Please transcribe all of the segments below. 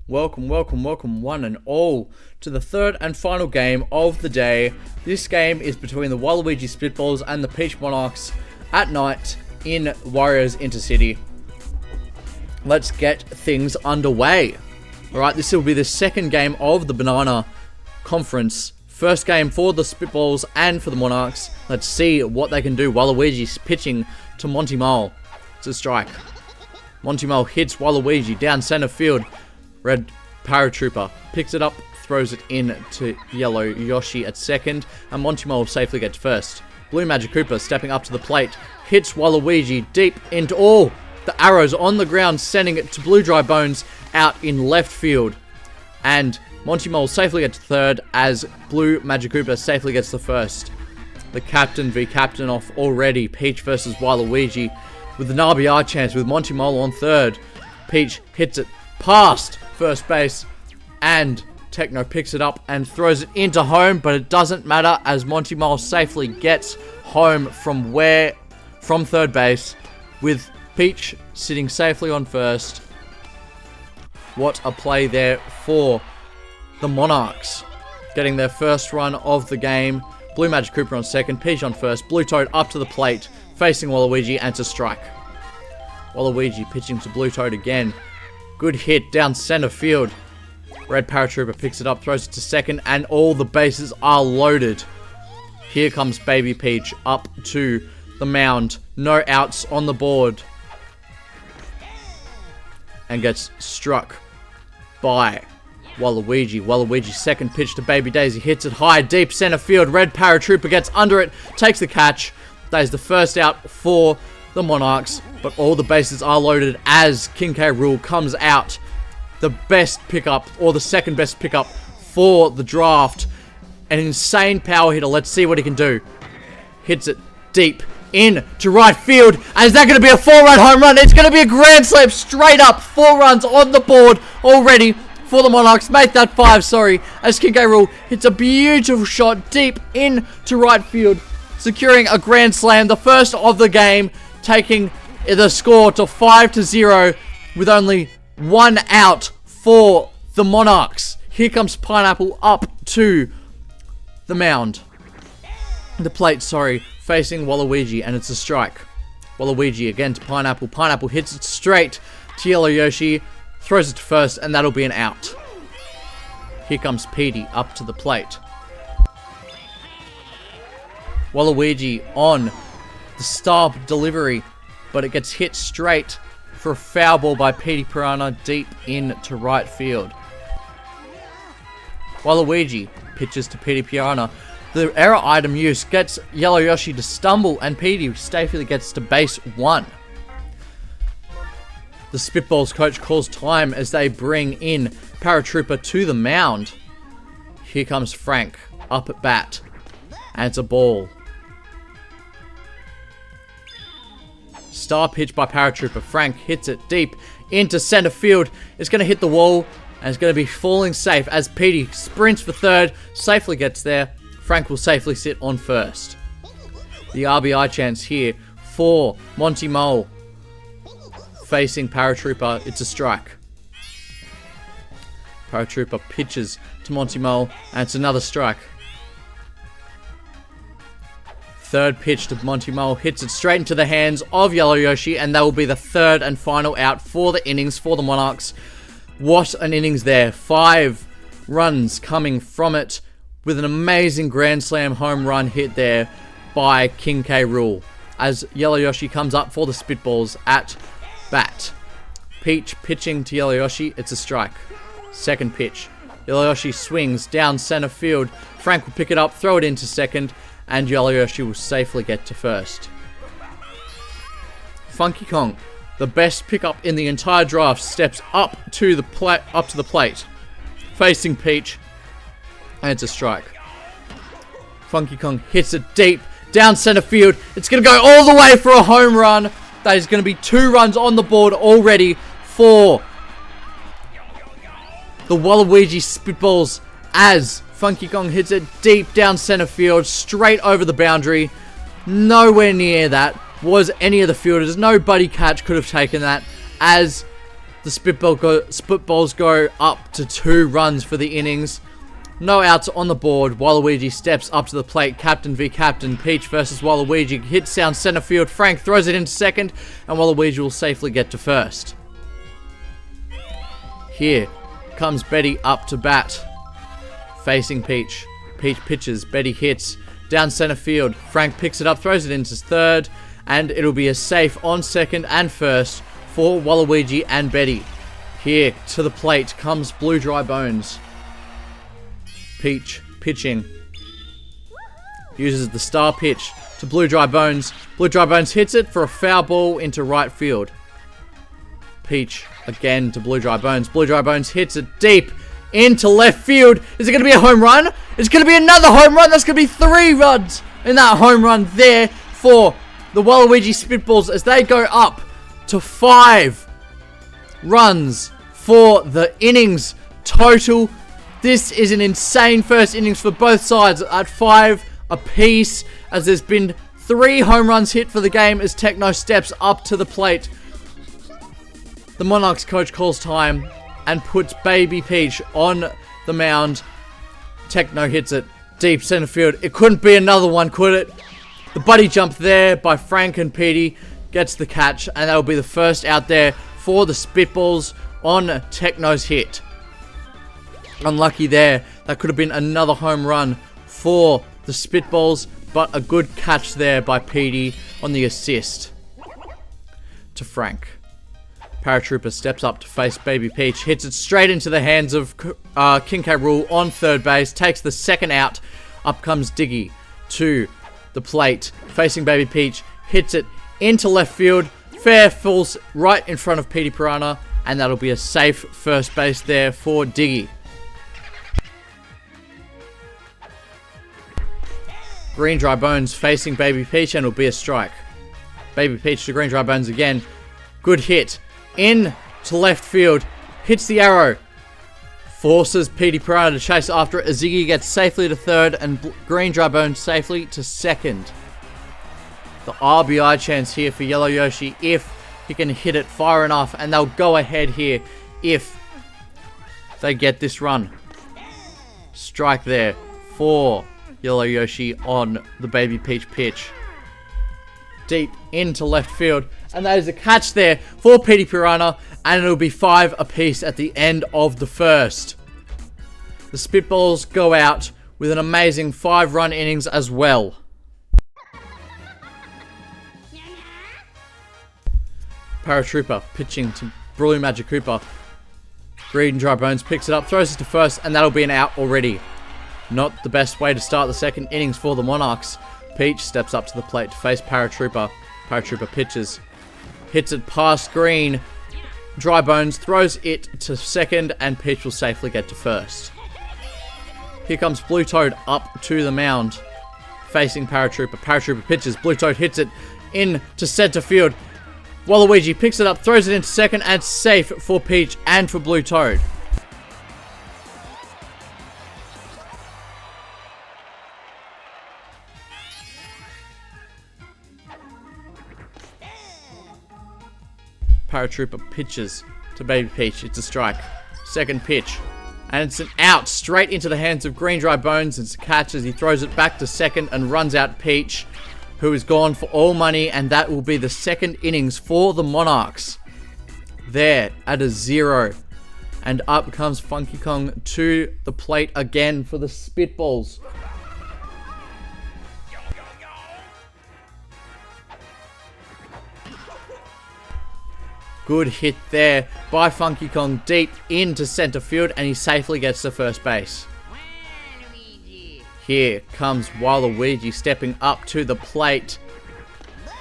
Welcome one and all to the third and final game of the day. This game is between the Waluigi Spitballs and the Peach Monarchs at night in Warriors Intercity. Let's get things underway. Alright, this will be the second game of the Banana Conference. First game for the Spitballs and for the Monarchs. Let's see what they can do. Waluigi's pitching to Monty Mole. It's a strike. Monty Mole hits Waluigi down center field. Red Paratrooper picks it up, throws it in to Yellow Yoshi at second, and Monty Mole safely gets first. Blue Magic Koopa stepping up to the plate, hits Waluigi deep into all the arrows on the ground, sending it to Blue Dry Bones out in left field. And Monty Mole safely gets third as Blue Magic Koopa safely gets the first. The captain v captain off already. Peach versus Waluigi with an RBI chance with Monty Mole on third. Peach hits it past first base, and Techno picks it up and throws it into home, but it doesn't matter as Monty Mole safely gets home from third base with Peach sitting safely on first. What a play there for the Monarchs, getting their first run of the game. Blue Magic Koopa on second, Peach on first, Blue Toad up to the plate, facing Waluigi, and to strike. Waluigi pitching to Blue Toad again. Good hit down center field. Red Paratrooper picks it up, throws it to second, and all the bases are loaded. Here comes Baby Peach up to the mound. No outs on the board. And gets struck by Waluigi. Waluigi's second pitch to Baby Daisy hits it high, deep center field. Red Paratrooper gets under it, takes the catch. That is the first out for the Monarchs, but all the bases are loaded as King K. Rool comes out. The best pickup, or the second best pickup for the draft. An insane power hitter. Let's see what he can do. Hits it deep in to right field. And is that going to be a 4-run home run? It's going to be a grand slam straight up. 4 runs on the board already for the Monarchs. Make that 5, sorry. As King K. Rool hits a beautiful shot deep in to right field, securing a grand slam. The first of the game, taking the score to 5-0 with only 1 out for the Monarchs. Here comes Pineapple up to the mound. The plate, sorry, facing Waluigi, and it's a strike. Waluigi again to Pineapple. Pineapple hits it straight to Yellow Yoshi, throws it to first, and that'll be an out. Here comes Petey up to the plate. Waluigi on the stop delivery, but it gets hit straight for a foul ball by Petey Piranha deep into right field. Waluigi pitches to Petey Piranha. The error item use gets Yellow Yoshi to stumble, and Petey safely gets to base 1. The Spitballs coach calls time as they bring in Paratrooper to the mound. Here comes Frank up at bat, and it's a ball. Star pitch by Paratrooper. Frank hits it deep into center field. It's going to hit the wall, and it's going to be falling safe as Petey sprints for third, safely gets there. Frank will safely sit on first. The RBI chance here for Monty Mole. Facing Paratrooper, it's a strike. Paratrooper pitches to Monty Mole, and it's another strike. Third pitch to Monty Mole, hits it straight into the hands of Yellow Yoshi, and that will be the third and final out for the innings for the Monarchs. What an innings there. 5 runs coming from it, with an amazing Grand Slam home run hit there by King K. Rool. As Yellow Yoshi comes up for the Spitballs at bat. Peach pitching to Yellow Yoshi, it's a strike. Second pitch. Yellow Yoshi swings down center field. Frank will pick it up, throw it into second, and Yellow Yoshi will safely get to first. Funky Kong, the best pickup in the entire draft, steps up to the plate, facing Peach, and it's a strike. Funky Kong hits it deep down center field. It's going to go all the way for a home run. That is going to be 2 runs on the board already for the Waluigi Spitballs as Funky Kong hits it deep down center field, straight over the boundary. Nowhere near that was any of the fielders. No buddy catch could have taken that as the The Spitballs go up to 2 runs for the innings. No outs on the board. Waluigi steps up to the plate. Captain v captain. Peach versus Waluigi. Hits down center field. Frank throws it into second, and Waluigi will safely get to first. Here comes Betty up to bat, facing Peach. Peach pitches. Betty hits down center field. Frank picks it up, throws it into third, and it'll be a safe on second and first for Waluigi and Betty. Here to the plate comes Blue Dry Bones. Peach pitching. Uses the star pitch to Blue Dry Bones. Blue Dry Bones hits it for a foul ball into right field. Peach again to Blue Dry Bones. Blue Dry Bones hits it deep into left field. Is it going to be a home run? It's going to be another home run. That's going to be 3 runs in that home run there for the Waluigi Spitballs as they go up to 5 runs for the innings total. This is an insane first innings for both sides at 5 apiece, as there's been 3 home runs hit for the game as Techno steps up to the plate. The Monarchs coach calls time and puts Baby Peach on the mound. Techno hits it deep center field. It couldn't be another one, could it? The buddy jump there by Frank and Petey gets the catch, and that'll be the first out there for the Spitballs on Techno's hit. Unlucky there. That could have been another home run for the Spitballs, but a good catch there by Petey on the assist to Frank. Paratrooper steps up to face Baby Peach, hits it straight into the hands of King K. Rool on third base, takes the second out. Up comes Diggy to the plate, facing Baby Peach, hits it into left field. Fair falls right in front of Petey Piranha, and that'll be a safe first base there for Diggy. Green Dry Bones facing Baby Peach, and it'll be a strike. Baby Peach to Green Dry Bones again. Good hit. In to left field. Hits the arrow. Forces Petey Piranha to chase after it as Ziggy gets safely to third and Green Dry Bones safely to second. The RBI chance here for Yellow Yoshi if he can hit it far enough, and they'll go ahead here if they get this run. Strike there for Yellow Yoshi on the Baby Peach pitch. Deep into left field, and that is a catch there for Petey Piranha, and it'll be 5 apiece at the end of the first. The Spitballs go out with an amazing 5-run innings as well. Paratrooper pitching to Blue Magic Cooper. Green Dry Bones picks it up, throws it to first, and that'll be an out already. Not the best way to start the second innings for the Monarchs. Peach steps up to the plate to face Paratrooper. Paratrooper pitches. Hits it past Green. Dry Bones throws it to second, and Peach will safely get to first. Here comes Blue Toad up to the mound, facing Paratrooper. Paratrooper pitches. Blue Toad hits it in to center field. Waluigi picks it up, throws it into second, and safe for Peach and for Blue Toad. Paratrooper pitches to Baby Peach. It's a strike. Second pitch. And it's an out straight into the hands of Green Dry Bones. It's a catch as he throws it back to second and runs out Peach, who is gone for all money. And that will be the second innings for the Monarchs. There at a 0. And up comes Funky Kong to the plate again for the Spitballs. Good hit there by Funky Kong deep into center field, and he safely gets to first base. Waluigi. Here comes Waluigi stepping up to the plate,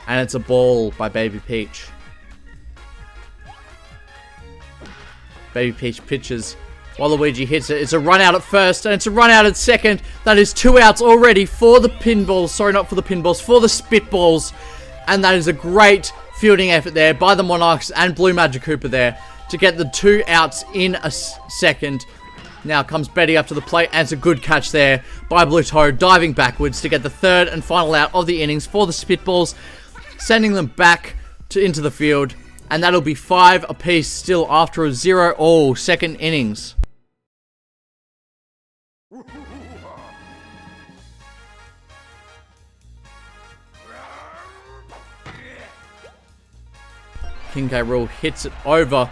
and it's a ball by Baby Peach. Baby Peach pitches. Waluigi hits it. It's a run out at first, and it's a run out at second. That is 2 outs already for the Pinballs. Sorry, not for the Pinballs, for the Spitballs. And that is a great fielding effort there by the Monarchs and Blue Magic Cooper there to get the 2 outs in a second. Now comes Betty up to the plate, and it's a good catch there by Blue Toad, diving backwards to get the 3rd and final out of the innings for the Spitballs, sending them back into the field And that'll be 5 apiece still after a 0-all second innings. King K. Rool hits it over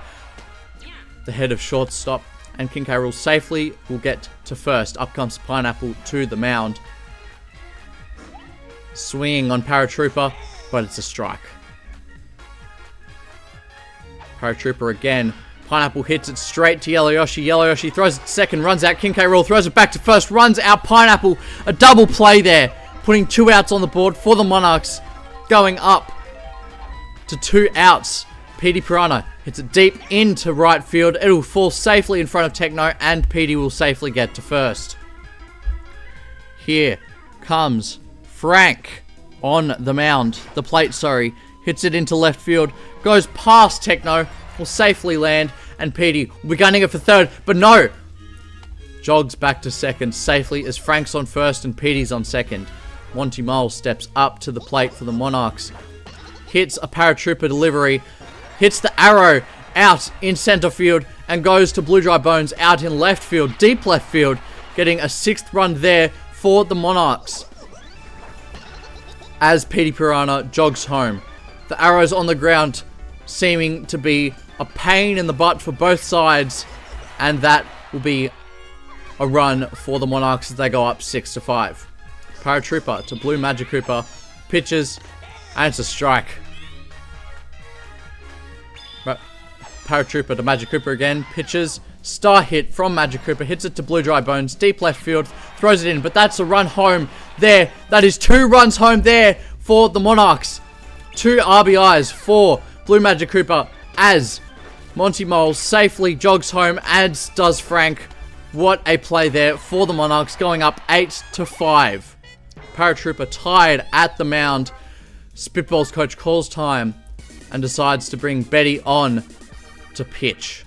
the head of shortstop, and King K. Rool safely will get to first. Up comes Pineapple to the mound. Swinging on Paratrooper, but it's a strike. Paratrooper again. Pineapple hits it straight to Yellow Yoshi. Yellow Yoshi throws it to second, runs out. King K. Rool throws it back to first, runs out. Pineapple, a double play there, putting 2 outs on the board for the Monarchs, going up to 2 outs. Petey Piranha hits it deep into right field. It will fall safely in front of Techno, and Petey will safely get to first. Here comes Frank on the mound. The plate, sorry. Hits it into left field. Goes past Techno. Will safely land. And Petey will be gunning it for third. But no. Jogs back to second safely as Frank's on first and Petey's on second. Monty Mole steps up to the plate for the Monarchs. Hits a Paratrooper delivery. Hits the arrow out in center field. And goes to Blue Dry Bones out in left field. Deep left field. Getting a 6th run there for the Monarchs. As Petey Piranha jogs home. The arrows on the ground seeming to be a pain in the butt for both sides. And that will be a run for the Monarchs as they go up 6-5. Paratrooper to Blue Magic Cooper. Pitches. And it's a strike. Paratrooper to Magic Cooper again. Pitches. Star hit from Magic Cooper. Hits it to Blue Dry Bones. Deep left field. Throws it in. But that's a run home there. That is 2 runs home there for the Monarchs. 2 RBIs for Blue Magic Cooper as Monty Mole safely jogs home, as does Frank. What a play there for the Monarchs, going up 8-5. Paratrooper tied at the mound. Spitballs coach calls time and decides to bring Betty on to pitch.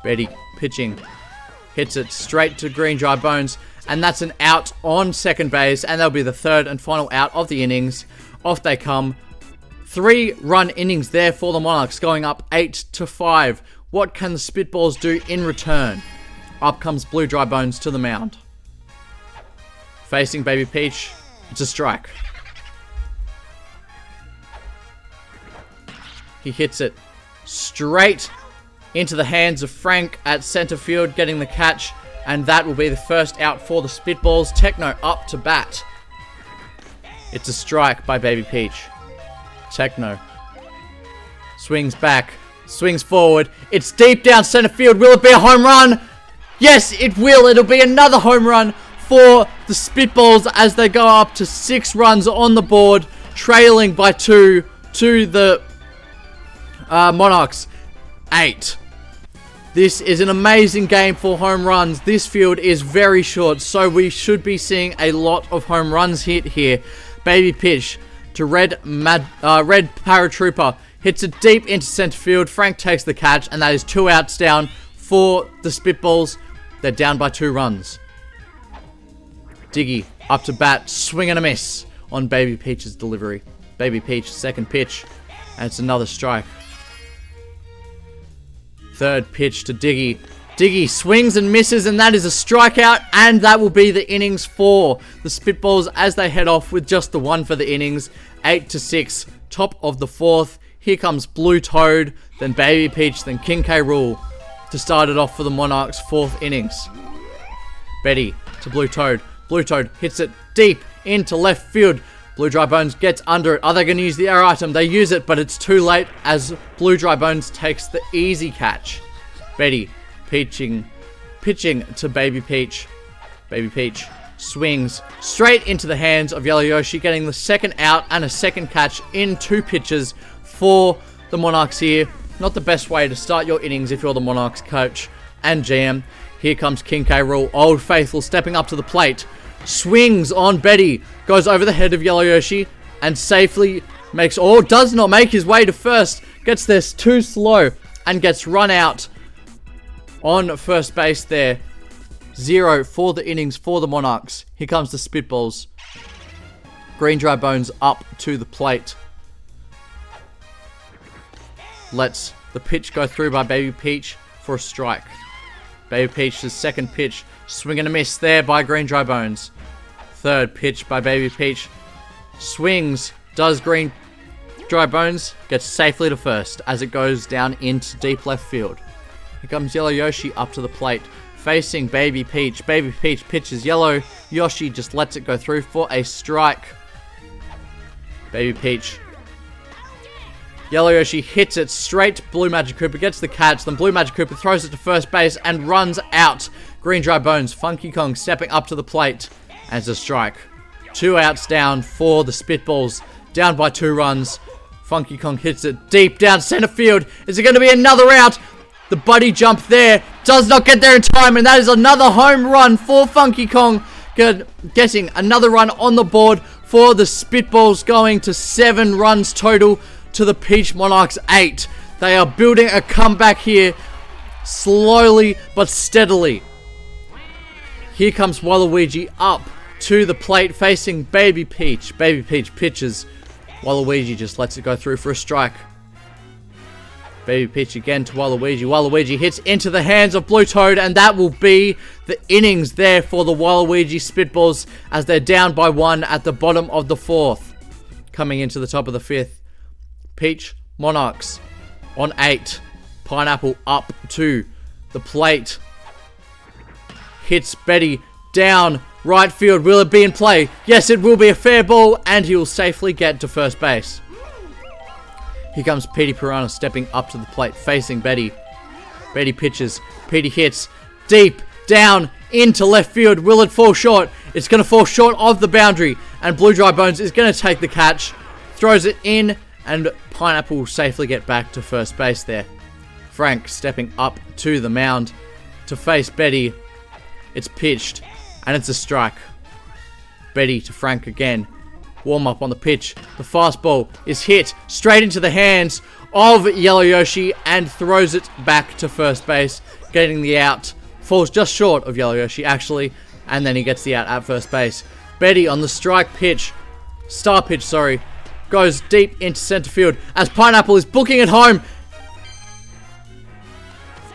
Betty pitching. Hits it straight to Green Dry Bones. And that's an out on second base. And that'll be the 3rd and final out of the innings. Off they come. 3-run innings there for the Monarchs, going up 8-5. What can the Spitballs do in return? Up comes Blue Dry Bones to the mound. Facing Baby Peach. It's a strike. He hits it straight into the hands of Frank at center field, getting the catch. And that will be the first out for the Spitballs. Techno up to bat. It's a strike by Baby Peach. Techno swings back, swings forward. It's deep down center field. Will it be a home run? Yes, it will. It'll be another home run for the Spitballs as they go up to 6 runs on the board, trailing by 2 to the Monarchs 8. This is an amazing game for home runs. This field is very short, so we should be seeing a lot of home runs hit here. Baby pitch to Red Paratrooper. Hits it deep into center field. Frank takes the catch, and that is 2 outs down for the Spitballs. They're down by 2 runs. Diggy up to bat. Swing and a miss on Baby Peach's delivery. Baby Peach, second pitch, and it's another strike. 3rd pitch to Diggy. Diggy swings and misses, and that is a strikeout, and that will be the innings for the Spitballs as they head off with just the 1 for the innings. 8-6, top of the 4th. Here comes Blue Toad, then Baby Peach, then King K. Rool to start it off for the Monarchs' 4th innings. Betty to Blue Toad. Blue Toad hits it deep into left field. Blue Dry Bones gets under it. Are they going to use the air item? They use it, but it's too late as Blue Dry Bones takes the easy catch. Betty pitching to Baby Peach. Baby Peach swings straight into the hands of Yellow Yoshi, getting the 2nd out and a 2nd catch in 2 pitches for the Monarchs here. Not the best way to start your innings if you're the Monarchs coach and GM. Here comes King K. Rool, Old Faithful, stepping up to the plate. Swings on Betty, goes over the head of Yellow Yoshi, and safely does not make his way to first. Gets there too slow, and gets run out on first base there. 0 for the innings for the Monarchs. Here comes the Spitballs. Green Dry Bones up to the plate. lets the pitch go through by Baby Peach for a strike. Baby Peach's second pitch, swing and a miss there by Green Dry Bones. Third pitch by Baby Peach, swings, does Green Dry Bones, gets safely to first as it goes down into deep left field. Here comes Yellow Yoshi up to the plate, facing Baby Peach. Baby Peach pitches, Yellow Yoshi just lets it go through for a strike. Baby Peach. Yellow Yoshi hits it straight to Blue Magikoopa, gets the catch, then Blue Magikoopa throws it to first base and runs out. Green Dry Bones, Funky Kong stepping up to the plate as a strike. 2 outs down for the Spitballs, down by 2 runs. Funky Kong hits it deep down center field. Is it going to be another out? The buddy jump there does not get there in time, and that is another home run for Funky Kong, getting another run on the board for the Spitballs, going to 7 runs total to the Peach Monarchs 8. They are building a comeback here, slowly but steadily. Here comes Waluigi up to the plate, facing Baby Peach. Baby Peach pitches. Waluigi just lets it go through for a strike. Baby Peach again to Waluigi. Waluigi hits into the hands of Blue Toad, and that will be the innings there for the Waluigi Spitballs as they're down by 1 at the bottom of the 4th. Coming into the top of the 5th, Peach Monarchs on 8. Pineapple up to the plate. Hits Betty down right field. Will it be in play? Yes, it will be a fair ball, and he will safely get to first base. Here comes Petey Piranha stepping up to the plate, facing Betty. Betty pitches. Petey hits deep down into left field. Will it fall short? It's going to fall short of the boundary, and Blue Dry Bones is going to take the catch. Throws it in, and Pineapple will safely get back to first base there. Frank stepping up to the mound to face Betty. It's pitched, and it's a strike. Betty to Frank again. Warm up on the pitch. The fastball is hit straight into the hands of Yellow Yoshi and throws it back to first base, getting the out. Falls just short of Yellow Yoshi actually, and then he gets the out at first base. Betty on the strike pitch, star pitch, sorry, goes deep into center field as Pineapple is booking it home,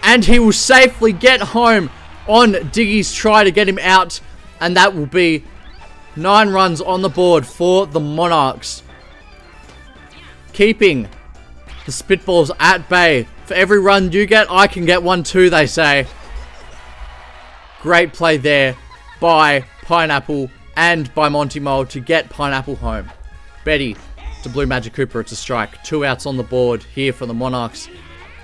and he will safely get home on Diggy's try to get him out, and that will be 9 runs on the board for the Monarchs, keeping the Spitballs at bay. For every run you get, I can get one too, they say. Great play there by Pineapple and by Monty Mole to get Pineapple home. Betty to Blue Magikoopa, it's a strike. 2 outs on the board here for the Monarchs.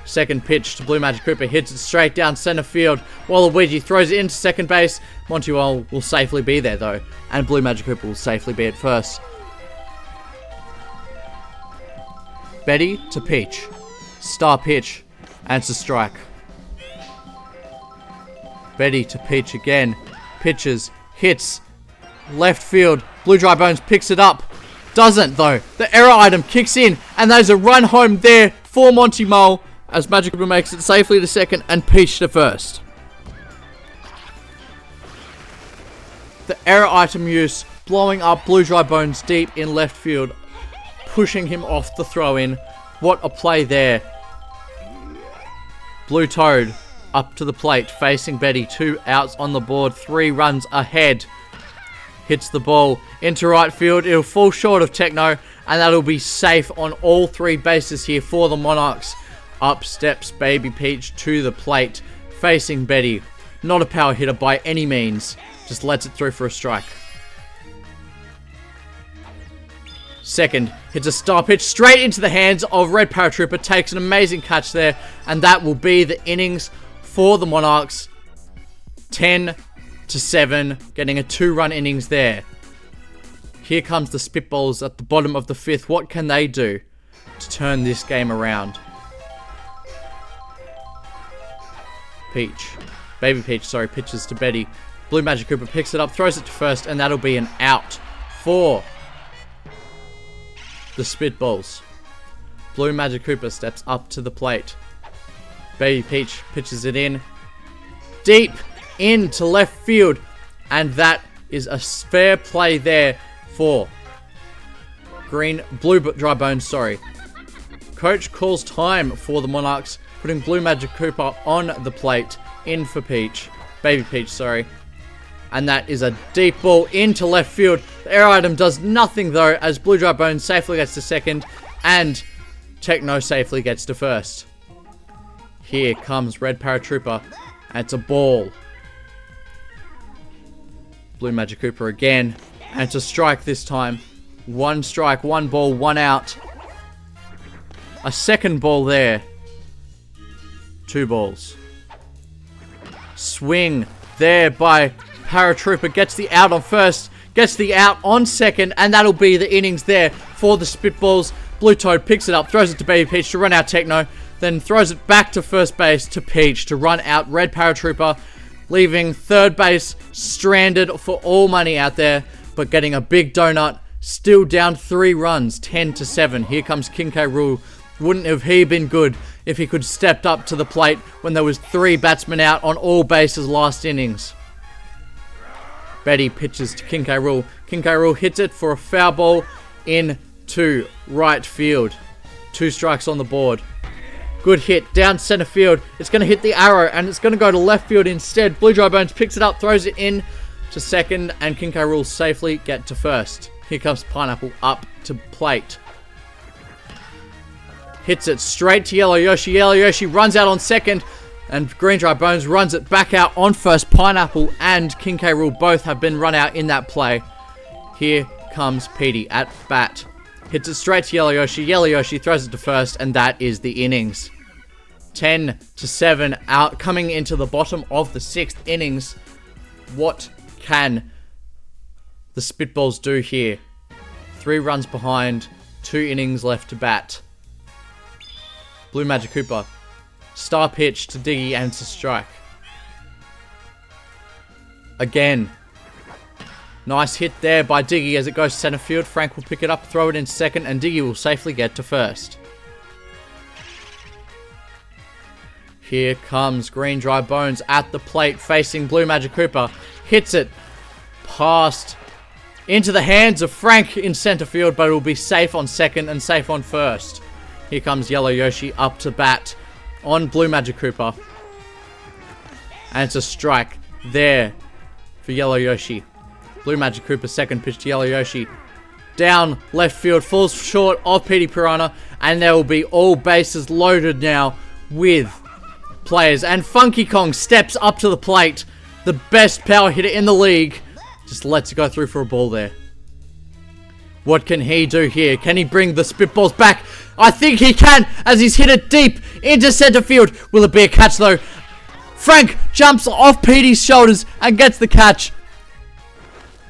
Second pitch to Blue Magikoopa, hits it straight down center field. Waluigi throws it into second base. Monty Mole will safely be there though, and Blue Magikoopa will safely be at first. Betty to Peach, star pitch, and it's a strike. Betty to Peach again, pitches, hits, left field. Blue Dry Bones picks it up, doesn't though. The error item kicks in, and there's a run home there for Monty Mole as Magikoopa makes it safely to second and Peach to first. The error item use blowing up Blue Dry Bones deep in left field, pushing him off the throw-in. What a play there. Blue Toad up to the plate, facing Betty. 2 outs on the board, 3 runs ahead. Hits the ball into right field. It'll fall short of Techno, and that'll be safe on all 3 bases here for the Monarchs. Up steps Baby Peach to the plate, facing Betty. Not a power hitter by any means, just lets it through for a strike. Second, hits a star pitch straight into the hands of Red Paratrooper, takes an amazing catch there, and that will be the innings for the Monarchs. 10-7, getting a 2-run innings there. Here comes the Spitballs at the bottom of the 5th. What can they do to turn this game around? Baby Peach, sorry, pitches to Betty. Blue Magikoopa picks it up, throws it to first, and that'll be an out for the Spitballs. Blue Magikoopa steps up to the plate. Baby Peach pitches it in, deep into left field, and that is a fair play there for Blue Dry Bones, sorry. coach calls time for the Monarchs, putting Blue Magic Cooper on the plate. In for Peach. Baby Peach, sorry. And that is a deep ball into left field. The air item does nothing though, as Blue Dry Bones safely gets to second and Techno safely gets to first. Here comes Red Paratrooper, and it's a ball. Blue Magic Cooper again, and it's a strike this time. One strike, one ball, one out. A second ball there. Two balls. Swing there by Paratrooper, gets the out on first, gets the out on second, and that'll be the innings there for the Spitballs. Blue Toad picks it up, throws it to Baby Peach to run out Techno, then throws it back to first base to Peach to run out Red Paratrooper, leaving third base stranded for all money out there, but getting a big donut, still down 3 runs, 10-7. Here comes King K. Rool. Wouldn't have he been good if he could stepped up to the plate when there was 3 batsmen out on all bases last innings. Betty pitches to King K. Rool. King K. Rool hits it for a foul ball into right field. 2 strikes on the board. Good hit down center field. It's going to hit the arrow and it's going to go to left field instead. Blue Dry Bones picks it up, throws it in to second, and King K. Rool safely get to first. Here comes Pineapple up to plate. Hits it straight to Yellow Yoshi. Yellow Yoshi runs out on second, and Green Dry Bones runs it back out on first. Pineapple and King K. Rool both have been run out in that play. Here comes Petey at bat. Hits it straight to Yellow Yoshi. Yellow Yoshi throws it to first, and that is the innings. 10-7 out, coming into the bottom of the 6th innings. What can the Spitballs do here? 3 runs behind, 2 innings left to bat. Blue Magic Cooper. Star pitch to Diggy, and it's a strike. Again. Nice hit there by Diggy as it goes to center field. Frank will pick it up, throw it in second, and Diggy will safely get to first. Here comes Green Dry Bones at the plate facing Blue Magic Cooper. Hits it past into the hands of Frank in center field, but it will be safe on second and safe on first. Here comes Yellow Yoshi up to bat on Blue Magic Cooper. And it's a strike there for Yellow Yoshi. Blue Magic Cooper second pitch to Yellow Yoshi. Down left field, falls short of Petey Piranha, and there will be all bases loaded now with players. And Funky Kong steps up to the plate. The best power hitter in the league. Just lets it go through for a ball there. What can he do here? Can he bring the Spitballs back? I think he can, as he's hit it deep into center field. Will it be a catch though? Frank jumps off Petey's shoulders and gets the catch.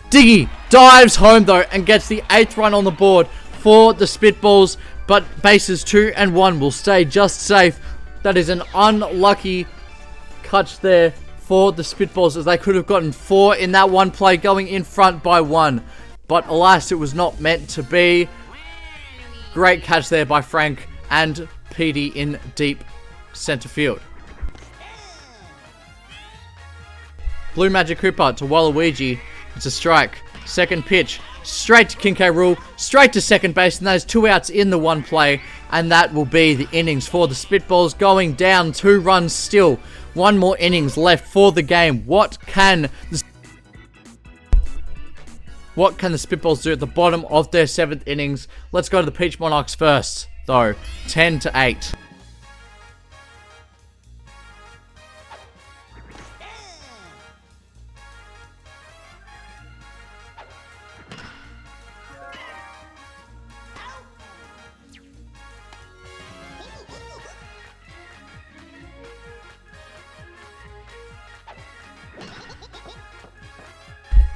Diggy dives home though and gets the 8th run on the board for the Spitballs, but bases 2 and 1 will stay just safe. That is an unlucky catch there for the Spitballs, as they could have gotten 4 in that one play, going in front by 1. But alas, it was not meant to be. Great catch there by Frank and Petey in deep center field. Blue Magic Cooper to Waluigi. It's a strike. Second pitch. Straight to King K. Rool. Straight to second base. And there's 2 outs in the one play. And that will be the innings for the Spitballs, going down 2 runs still. 1 more innings left for the game. What can the Spitballs do at the bottom of their 7th innings? Let's go to the Peach Monarchs first, though. 10-8.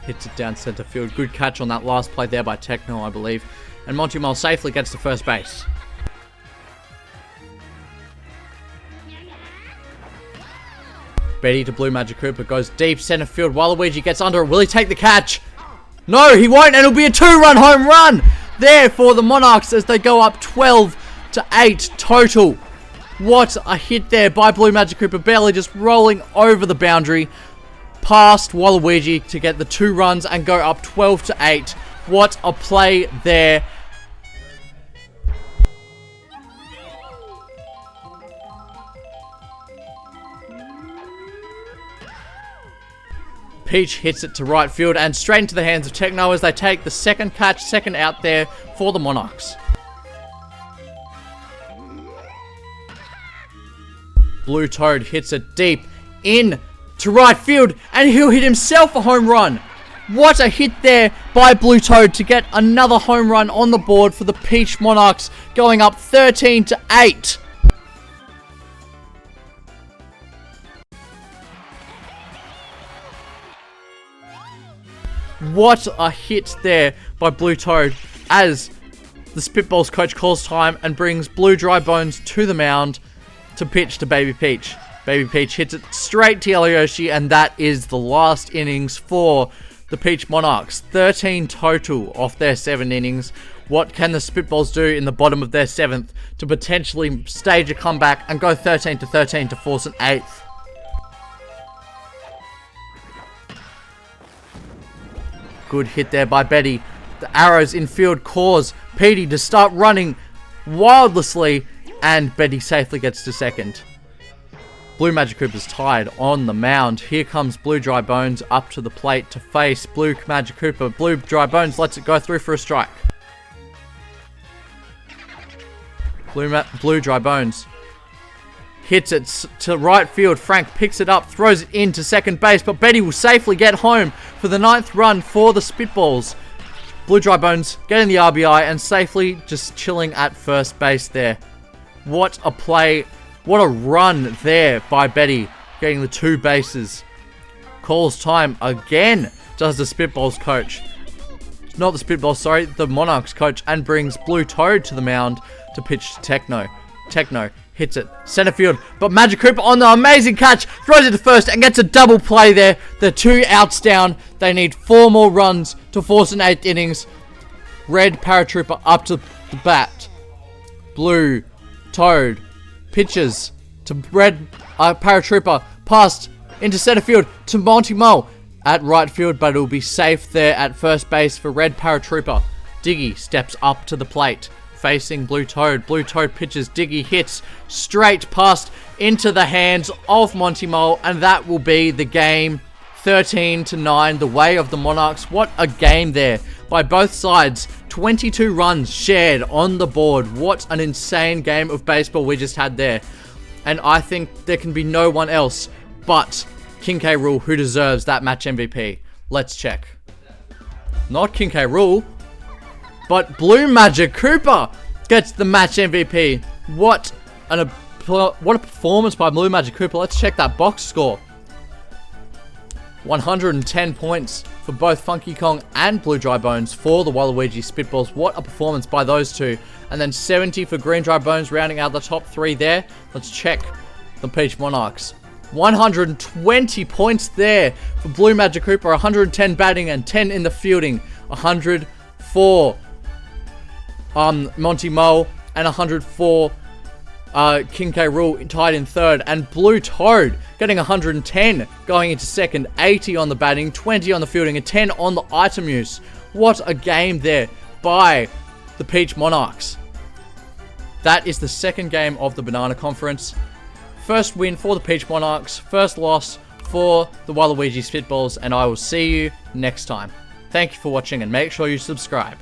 Hits it down center field. Good catch on that last play there by Techno, I believe. And Monty Mole safely gets to first base. Betty to Blue Magic Cooper goes deep center field. Waluigi gets under it. Will he take the catch? No, he won't, and it'll be a 2-run home run there for the Monarchs as they go up 12-8 total. What a hit there by Blue Magic Cooper, barely just rolling over the boundary past Waluigi to get the 2 runs and go up 12-8. What a play there. Peach hits it to right field and straight into the hands of Techno as they take the second catch, second out there for the Monarchs. Blue Toad hits it deep in to right field and he'll hit himself a home run. What a hit there by Blue Toad to get another home run on the board for the Peach Monarchs, going up 13-8. What a hit there by Blue Toad as the Spitballs coach calls time and brings Blue Dry Bones to the mound to pitch to Baby Peach. Baby Peach hits it straight to Yellow Yoshi, and that is the last innings for the Peach Monarchs. 13 total off their 7 innings. What can the Spitballs do in the bottom of their 7th to potentially stage a comeback and go 13-13 to force an 8th? Good hit there by Betty. The arrows in field cause Petey to start running wildlessly, and Betty safely gets to second. Blue Magikoopa's tied on the mound. Here comes Blue Dry Bones up to the plate to face Blue Magikoopa. Blue Dry Bones lets it go through for a strike. Blue Dry Bones hits it to right field. Frank picks it up, throws it into second base, but Betty will safely get home for the 9th run for the Spitballs. Blue Dry Bones getting the RBI and safely just chilling at first base there. What a play. What a run there by Betty, getting the 2 bases. Calls time again, does the Spitballs coach. Not the Spitballs, sorry, the Monarchs coach, and brings Blue Toad to the mound to pitch to Techno. Techno hits it center field, but Magikoopa on the amazing catch throws it to first and gets a double play there. The 2 outs down. They need 4 more runs to force an 8th innings. Red Paratrooper up to the bat. Blue Toad pitches to Red Paratrooper, passed into center field to Monty Mole at right field, but it will be safe there at first base for Red Paratrooper. Diggy steps up to the plate, facing Blue Toad. Blue Toad pitches, Diggy hits straight past into the hands of Monty Mole, and that will be the game. 13-9, the way of the Monarchs. What a game there by both sides. 22 runs shared on the board. What an insane game of baseball we just had there. And I think there can be no one else but King K. Rool who deserves that match MVP. Let's check. Not King K. Rool, but Blue Magikoopa gets the match MVP. What a performance by Blue Magikoopa. Let's check that box score. 110 points for both Funky Kong and Blue Dry Bones for the Waluigi Spitballs. What a performance by those two. And then 70 for Green Dry Bones, rounding out the top 3 there. Let's check the Peach Monarchs. 120 points there for Blue Magikoopa. 110 batting and 10 in the fielding. 100 for Monty Mole and 104 King K. Rool tied in 3rd, and Blue Toad getting 110 going into 2nd, 80 on the batting, 20 on the fielding, and 10 on the item use. What a game there by the Peach Monarchs. That is the 2nd game of the Banana Conference. First win for the Peach Monarchs, first loss for the Waluigi Spitballs, and I will see you next time. Thank you for watching and make sure you subscribe.